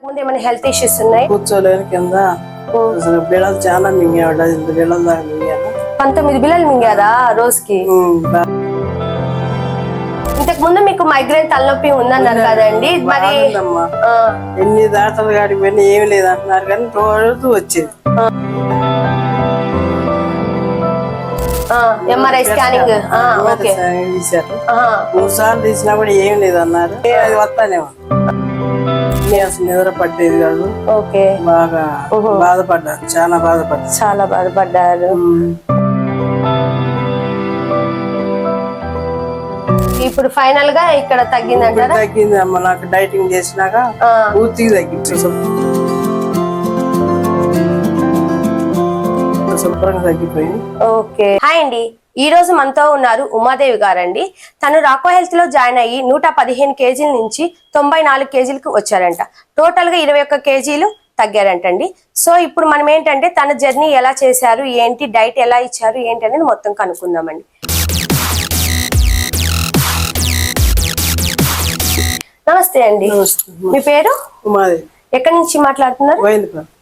ముందు ఏమైనా health issues ఉన్నాయి? కూర్చోలేని కింద అసలు బిళ్ళలు చాలా మింగాడు. 8 బిళ్ళలు దాకా మింగాను. 19 బిళ్ళలు మింగారా రోజుకి? ఇంతకు ముందు మీకు మైగ్రేన్ తలనొప్పి ఉందన్నారు కదండి, మరి ఎన్ని డాక్టర్లు కాడికి పోయినా ఏమి లేదు అంటున్నారు, కానీ రోజు వచ్చేది. ఎంఆర్ఐ స్కానింగ్ తీశారు. 3 సార్లు తీసినా కూడా ఏం లేదు అన్నారు. అది వస్తానే అసలు నిద్ర పట్టేది కాదు. బాగా బాధపడ్డారు, చాలా బాధపడ్డారు. ఇప్పుడు ఫైనల్ గా ఇక్కడ తగ్గిందంటారా? తగ్గింది అమ్మ. నాకు డైటింగ్ చేసినాక పూర్తిగా తగ్గింది, శుభ్రంగా తగ్గిపోయింది. ఓకే. హాయ్ అండి, ఈ రోజు మనతో ఉన్నారు ఉమాదేవి గారండి. తను రాకో హెల్త్ లో జాయిన్ అయ్యి 115 కేజీల నుంచి 94 కేజీలకు వచ్చారంట. టోటల్ గా 21 కేజీలు తగ్గారంటండి. సో ఇప్పుడు మనం ఏంటంటే తన జర్నీ ఎలా చేశారు, ఏంటి, డైట్ ఎలా ఇచ్చారు, ఏంటి అనేది మొత్తం కనుక్కుందామండి. నమస్తే అండి, మీ పేరు? ఉమాదేవి. ఎక్కడి నుంచి మాట్లాడుతున్నారు?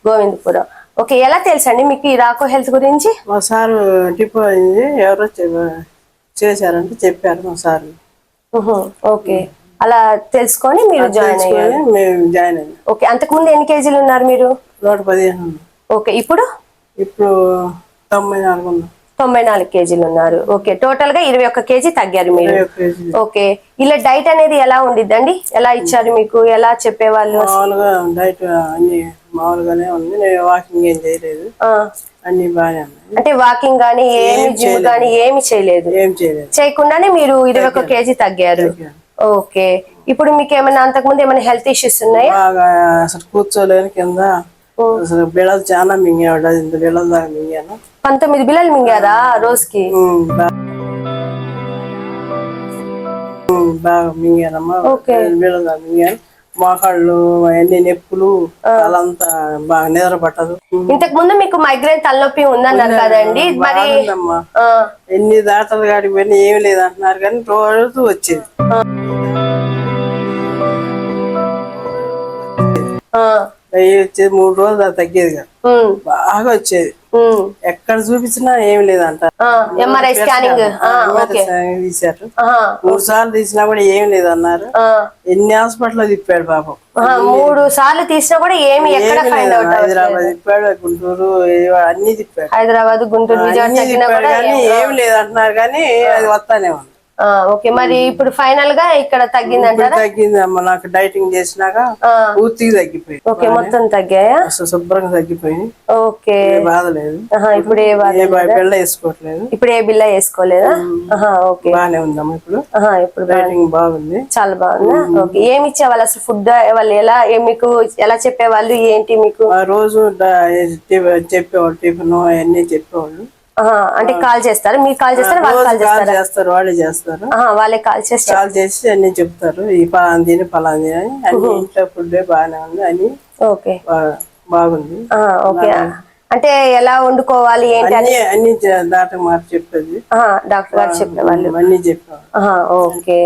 గోవిందపురం. ఓకే, ఎలా తెలుసండి మీకు ఈ రాకో హెల్త్ గురించి? మా సారు టిప్ అయింది, ఎవరో చేశారంటే చెప్పారు మా సార్. ఓకే, అలా తెలుసుకొని మీరు జాయిన్ అయ్యారు. మేము జాయిన్ అయ్యాం. ఓకే, అంతకు ముందు ఎన్ని కేజీలు ఉన్నారు మీరు? 115. ఓకే, ఇప్పుడు 94 కేజీలు ఉన్నారు. ఓకే, టోటల్ గా 21 కేజీ తగ్గారు మీరు. ఓకే, ఇలా డైట్ అనేది ఎలా ఉండిద్దండి, ఎలా ఇచ్చారు మీకు, ఎలా చెప్పేవాళ్ళు? మామూలుగా డైట్ అన్ని మామూలుగానే ఉంది, వాకింగ్ ఏం చేయలేదు, అన్ని బాగానే ఉన్నాయి. అంటే వాకింగ్ గానీ ఏమి, జిమ్ గానీ ఏమి చేయలేదు? చేయకుండానే మీరు 21 కేజీ తగ్గారు. ఓకే, ఇప్పుడు మీకు ఏమైనా అంతకుముందు ఏమైనా హెల్త్ ఇష్యూస్ ఉన్నాయా? అసలు కూర్చోలేని కింద అసలు బిళ్ళలు చాలా మింగాడు. 8 బిళ్ళలు దాకా మింగాను. 19 బిళ్ళలు మింగారా రోజుకి? బాగా మింగానమ్మా. బిళ్ళలు దాకా మింగాను. మోకాళ్ళు అన్ని నొప్పులు, తలంతా బాగా నిద్ర పట్టదు. ఇంతకు ముందు మీకు మైగ్రేన్ తలనొప్పి ఉందన్నారు కదండి, మరి ఎన్ని డాక్టర్లు కాడికి పోయినా ఏమి లేదు అంటున్నారు, కానీ రోజు వచ్చేది. వచ్చేది 3 రోజులు తగ్గేది కాదు, బాగా వచ్చేది. ఎక్కడ చూపించినా ఏమి లేదంట. ఎంఆర్ఐ స్కానింగ్ తీశారు. 3 సార్లు తీసినా కూడా ఏమి లేదు అన్నారు. ఎన్ని హాస్పిటల్ తిప్పాడు పాపం. 3 సార్లు తీసినా కూడా ఏమి ఎక్కడ ఫైండ్ అవుట్? హైదరాబాద్ తిప్పాడు, గుంటూరు, అన్ని తిప్పాడు. హైదరాబాద్, గుంటూరు, విజయవాడ కానీ ఏమి లేదు అంటున్నారు, కానీ అది వస్తానే ఉంది. ఓకే, మరి ఇప్పుడు ఫైనల్ గా ఇక్కడ తగ్గిందంటారా? తగ్గింది అమ్మ. నాకు డైటింగ్ చేసినాక పూర్తిగా తగ్గిపోయింది. ఓకే, మొత్తం తగ్గాయా? శుభ్రంగా తగ్గిపోయింది. ఓకే, బాధ లేదు. ఇప్పుడు ఏ బిళ్ళ వేసుకోవట్లేదు. ఇప్పుడు ఏ బిళ్ళ వేసుకోలేదా? ఓకే, బాగానే ఉందమ్మా. ఇప్పుడు డైటింగ్ బాగుంది, చాలా బాగుంది. ఓకే, ఏమి ఇచ్చేవాళ్ళు అసలు ఫుడ్? వాళ్ళు ఎలా మీకు ఎలా చెప్పేవాళ్ళు, ఏంటి మీకు? రోజు చెప్పేవాళ్ళు, టిఫిన్ అవన్నీ చెప్పేవాళ్ళు. అంటే కాల్ చేస్తారు, మీరు కాల్ చేస్తారు, వాళ్ళు కాల్ చేస్తారు, వాళ్ళే చేస్తారు. వాళ్ళే కాల్ చేసి అన్ని చెప్తారు, ఈ పలాంది పలాంది అని. అన్ని ఇంట్లో ఫుడ్ బాగానే ఉంది అని. ఓకే, బాగుంది. ఓకే, అంటే ఎలా వండుకోవాలి ఏంటి అన్ని డాక్టర్ గారు చెప్పేది. డాక్టర్ గారు చెప్పేవాళ్ళు అన్ని చెప్పేవాళ్ళు. ఓకే,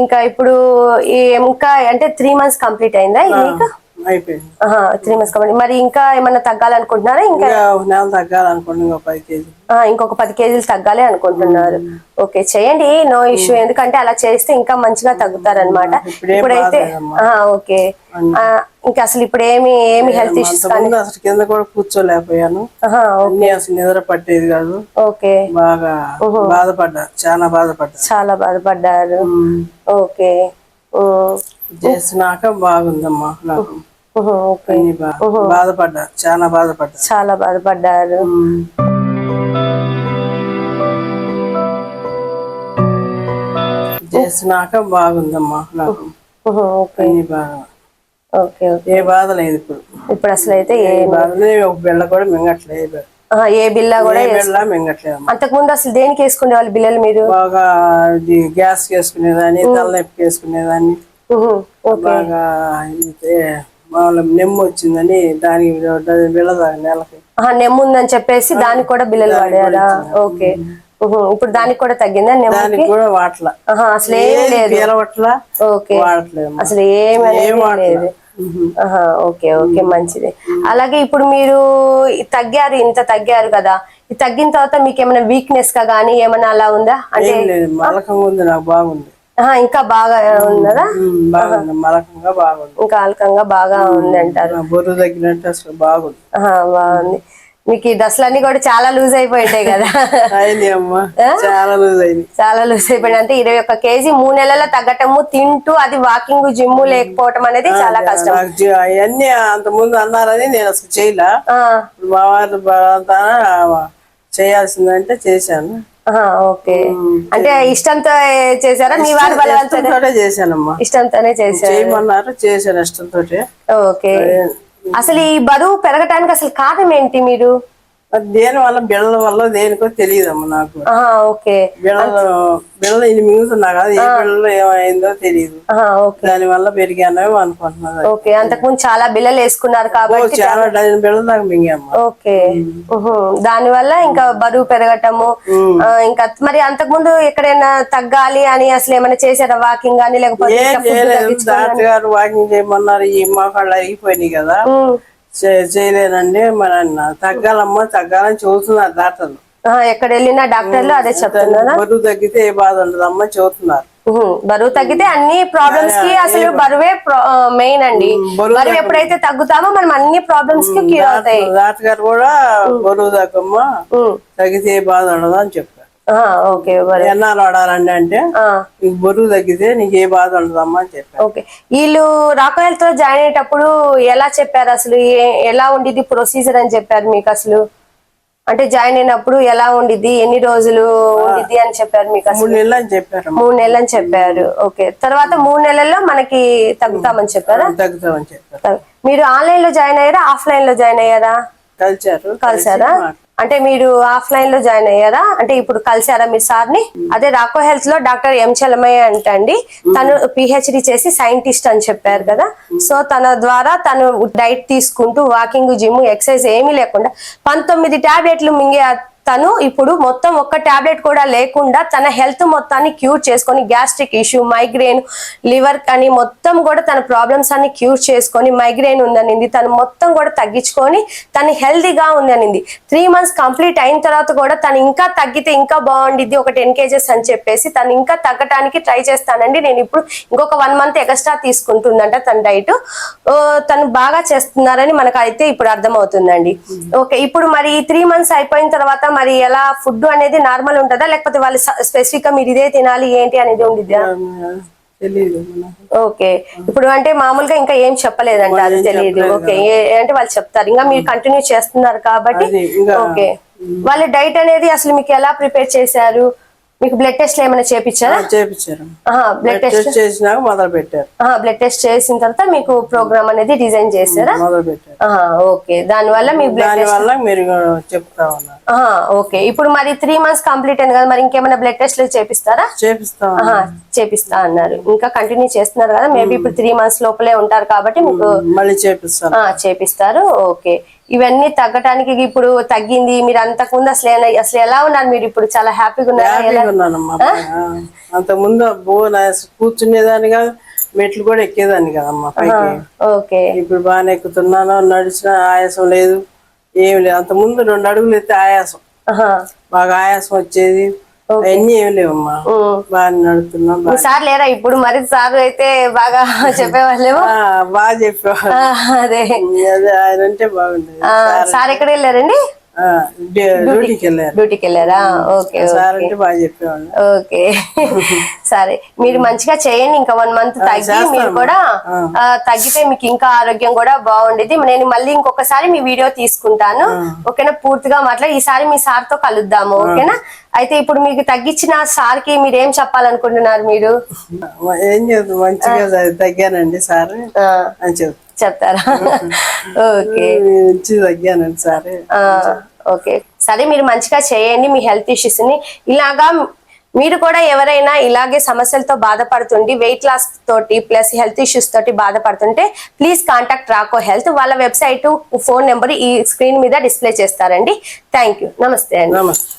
ఇంకా ఇప్పుడు ఇంకా అంటే 3 months కంప్లీట్ అయిందా మీకు? అయిపోయింది. 3 months కంప్లీట్. మరి ఇంకా ఏమన్నా తగ్గాలనుకుంటున్నారా? ఇంకా తగ్గాలనుకుంటున్నా, 10 కేజీలు. ఇంకొక 10 కేజీలు తగ్గాలి అనుకుంటున్నారు. ఓకే, చేయండి, నో ఇష్యూ. ఎందుకంటే అలా చేస్తే ఇంకా మంచిగా తగ్గుతారు అనమాట. ఇప్పుడైతే ఓకే, ఇంకా అసలు ఇప్పుడు ఏమి హెల్త్ ఇష్యూస్ అసలు కింద కూడా కూర్చోలేకపోయాను. అసలు నిద్ర పట్టేది కాదు. ఓకే, బాగా బాధపడ్డారు, చాలా బాధపడ్డారు. ఓకే, చేసినాక బాగుందమ్మా. నాకు బాధపడ్డారు, చాలా బాధపడ్డారు. చేసినాక బాగుందమ్మా. నాకు ఏ బాధ లేదు ఇప్పుడు అసలు అయితే ఏ బాధ లేదు. ఒక బిళ్ళ కూడా మింగట్లేదు, ఏ బిల్ల కూడా మింగట్లేదు. అంతకు ముందు అసలు దేనికి వేసుకునే వాళ్ళు బిల్లలు మీరు? బాగా గ్యాస్ వేసుకునేదాన్ని, తలనొప్పి వేసుకునేదాన్ని. బాగా మామూలు నెమ్ము వచ్చిందని దానికి బిళ్ళ నెలకి నెమ్ము ఉందని చెప్పేసి దానికి కూడా బిల్లలు వాడారా? ఓకే, ఇప్పుడు దానికి కూడా తగ్గిందా? దానికి కూడా వాట్ల అసలు ఏం లేదు. ఓకే, అసలు ఏమీ లేదు. ఓకే ఓకే మంచిది. అలాగే ఇప్పుడు మీరు తగ్గారు, ఇంత తగ్గారు కదా, ఈ తగ్గిన తర్వాత మీకు ఏమైనా వీక్నెస్ గా గానీ ఏమైనా అలా ఉందా? అంటే మలకంగా ఉంది, నాకు బాగుంది. ఇంకా బాగా ఉన్నదా? మలకంగా బాగుంది, ఇంకా అల్కంగా బాగా ఉంది అంటారు. బొర్రు తగ్గినట్టు అసలు బాగుంది. బాగుంది. మీకు ఈ దశలన్నీ కూడా చాలా లూజ్ అయిపోయింటాయి కదా? చాలా లూజ్ అయింది, చాలా లూజ్ అయిపోయింది. అంటే 21 కేజీ 3 నెలల్లో తగ్గటము, తింటూ అది వాకింగ్ జిమ్ లేకపోవటం అనేది చాలా కష్టం. అవన్నీ అంత ముందు అన్నారని నేను అసలు చేయలే. మా వారు చేయాల్సిందంటే చేశాను. ఓకే, అంటే ఇష్టంతో చేశారా? మీ వారు బలవంతంతో చేశానమ్మా, ఇష్టంతోనే చేశారు. చేయమన్నారు, చేశాను ఇష్టంతో. ఓకే, అసలు ఈ బరువు పెరగటానికి అసలు కారణం ఏంటి? మీరు దేని వల్ల, బిళ్ళ వల్ల దేనికో తెలియదమ్మా నాకు. ఓకే, బిళ్ళ ఇది మింగుతున్నా కదా, ఏ బిళ్ళలో ఏమైందో తెలియదు, దాని వల్ల పెరిగానో అనుకుంటున్నాను. ఓకే, అంతకుముందు చాలా బిళ్ళలు వేసుకున్నారు కాబట్టి చాలా డజన్ బిళ్ళలు దాకా మింగాము. ఓకే, దాని వల్ల ఇంకా బరువు పెరగటము. ఇంకా మరి అంతకుముందు ఎక్కడైనా తగ్గాలి అని అసలు ఏమైనా చేశారా? వాకింగ్ కానీ లేకపోతే డాక్టర్ గారు వాకింగ్ చేయమన్నారు, ఈ మోకాళ్ళు అరిగిపోయినాయి కదా, చేయలేనండి. మన తగ్గాలమ్మా తగ్గాలని చూస్తున్నారు డాక్టర్లు. ఎక్కడ వెళ్ళినా డాక్టర్లు అదే చెప్తున్నారు, బరువు తగ్గితే ఏ బాధ ఉండదమ్మా చెబుతున్నారు. బరువు తగ్గితే అన్ని ప్రాబ్లమ్స్ కి అసలు బరువే మెయిన్ అండి. బరువు ఎప్పుడైతే తగ్గుతామో మనం అన్ని ప్రాబ్లమ్స్ కి క్యూర్ అవుతాయి. డాక్టర్ గారు కూడా బరువు తగ్గమ్మా తగ్గితే ఏ బాధ ఉండదు అని చెప్పారు. ఓకే, ఎన్నాళ్ళు వాడాలండి అంటే నీకు బరువు తగ్గితే నీకు ఏ బాధ ఉండదమ్మా అని చెప్పారు. ఓకే, వీళ్ళు రాకో హెల్త్ లో జాయిన్ అయ్యేటప్పుడు ఎలా చెప్పారు? అసలు ఎలా ఉండిద్ది ప్రొసీజర్ అని చెప్పారు మీకు? అసలు అంటే జాయిన్ అయినప్పుడు ఎలా ఉండిద్ది, ఎన్ని రోజులు ఉండిద్ది అని చెప్పారు మీకు? 3 నెలలు అని చెప్పారు. 3 నెలలు అని చెప్పారు. ఓకే, తర్వాత 3 నెలల్లో మనకి తగ్గుతామని చెప్పారా? తగ్గుతామని చెప్పారు. మీరు ఆన్లైన్ లో జాయిన్ అయ్యారా, ఆఫ్లైన్ లో జాయిన్ అయ్యారా? కలిసారా? అంటే మీరు ఆఫ్లైన్ లో జాయిన్ అయ్యారా? అంటే ఇప్పుడు కలిసారా మీరు సార్ని? అదే రాకో హెల్త్ లో డాక్టర్ ఎం చలమయ్య అంటండి, తను పిహెచ్డి చేసి సైంటిస్ట్ అని చెప్పారు కదా. సో తన ద్వారా తను డైట్ తీసుకుంటూ వాకింగ్ జిమ్ ఎక్సర్సైజ్ ఏమీ లేకుండా 19 టాబ్లెట్లు మింగే తను ఇప్పుడు మొత్తం ఒక్క టాబ్లెట్ కూడా లేకుండా తన హెల్త్ మొత్తాన్ని క్యూర్ చేసుకొని, గ్యాస్ట్రిక్ ఇష్యూ, మైగ్రేన్, లివర్ అని మొత్తం కూడా తన ప్రాబ్లమ్స్ అన్ని క్యూర్ చేసుకొని, మైగ్రేన్ ఉందనింది తను మొత్తం కూడా తగ్గించుకొని తను హెల్దీగా ఉందనింది. 3 మంత్స్ కంప్లీట్ అయిన తర్వాత కూడా తను ఇంకా తగ్గితే ఇంకా బాగుండిద్ది, ఒక 10 kgs అని చెప్పేసి తను ఇంకా తగ్గటానికి ట్రై చేస్తానండి, నేను ఇప్పుడు ఇంకొక 1 మంత్ ఎక్స్ట్రా తీసుకుంటుందంట తన డైట్. తను బాగా చేస్తున్నారని మనకు అయితే ఇప్పుడు అర్థమవుతుందండి. ఓకే, ఇప్పుడు మరి 3 మంత్స్ అయిపోయిన తర్వాత మరి ఎలా ఫుడ్ అనేది నార్మల్ ఉంటుందా, లేకపోతే వాళ్ళు స్పెసిఫిక్ గా మీరు ఇదే తినాలి ఏంటి అనేది ఉండిద్దా? ఓకే, ఇప్పుడు అంటే మామూలుగా ఇంకా ఏం చెప్పలేదంట, అది తెలియదు. ఓకే, అంటే వాళ్ళు చెప్తారు, ఇంకా మీరు కంటిన్యూ చేస్తున్నారు కాబట్టి. ఓకే, వాళ్ళ డైట్ అనేది అసలు మీకు ఎలా ప్రిపేర్ చేశారు? మీకు బ్లడ్ టెస్ట్ ఏమైనా చేపించారా? చేపించారు, బ్లడ్ టెస్ట్ చేసినాక మొదలు పెట్టారు. బ్లడ్ టెస్ట్ చేసిన తర్వాత మీకు ప్రోగ్రామ్ అనేది డిజైన్ చేశారా? మొదలు పెట్టారు. ఓకే, దాని వల్ల మీ బ్లడ్ వల్ల మీరు చెప్తా ఉన్నారు. ఓకే, ఇప్పుడు మరి 3 మంత్స్ కంప్లీట్ అయింది కదా, మరి ఇంకేమైనా బ్లడ్ టెస్ట్లు చేపిస్తారా? చేపిస్తా అన్నారు, ఇంకా కంటిన్యూ చేస్తున్నారు కదా, మేబీ ఇప్పుడు 3 మంత్స్ లోపలే ఉంటారు కాబట్టి మీకు మళ్ళీ చేపిస్తారు. ఓకే, ఇవన్నీ తగ్గటానికి ఇప్పుడు తగ్గింది. మీరు అంతకుముందు అసలు ఎలా ఉన్నారు? మీరు ఇప్పుడు చాలా హ్యాపీగా ఉన్నారమ్మా. అంత ముందు కూర్చునేదాన్ని కాదు, మెట్లు కూడా ఎక్కేదాన్ని కదమ్మా పైకి. ఓకే, ఇప్పుడు బాగానే ఎక్కుతున్నాను, నడిచిన ఆయాసం లేదు, ఏమి లేదు. అంత ముందు 2 అడుగులు ఎత్తే ఆయాసం, బాగా ఆయాసం వచ్చేది, అవన్నీ ఏమి లేవమ్మా, బాగా నడుతున్నాం. సార్ లేరా ఇప్పుడు? మరి సార్ అయితే బాగా చెప్పేవాళ్ళేమో. బాగా చెప్పేవాళ్ళు, అదే ఆయన అంటే బాగుండేది. సార్ ఎక్కడ వెళ్ళారండి? డ్యూటీకి వెళ్ళారా? ఓకే, బాగా చెప్పేవాళ్ళు. ఓకే, సరే, మీరు మంచిగా చేయండి. ఇంకా 1 మంత్ తగ్గి మీరు కూడా తగ్గితే మీకు ఇంకా ఆరోగ్యం కూడా బాగుండేది. నేను మళ్ళీ ఇంకొకసారి మీ వీడియో తీసుకుంటాను, ఓకేనా? పూర్తిగా మాట్లాడి ఈసారి మీ సార్ తో కలుద్దాము, ఓకేనా? అయితే ఇప్పుడు మీకు తగ్గించిన సార్ కి మీరు ఏం చెప్పాలనుకుంటున్నారు? మీరు ఏం చెప్తారు, మంచిగా తగ్గానండి సార్ అని చెప్తారా? Okay, తగ్గానండి sir. ఓకే, సరే, మీరు మంచిగా చేయండి. మీ హెల్త్ ఇష్యూస్ ని ఇలాగా మీరు కూడా ఎవరైనా ఇలాగే సమస్యలతో బాధపడుతుండి, వెయిట్ లాస్ తోటి ప్లస్ హెల్త్ ఇష్యూస్ తోటి బాధపడుతుంటే ప్లీజ్ కాంటాక్ట్ రాకో హెల్త్. వాళ్ళ వెబ్సైట్, ఫోన్ నెంబర్ ఈ స్క్రీన్ మీద డిస్ప్లే చేస్తారండి. థ్యాంక్ యూ, నమస్తే అండి. నమస్తే.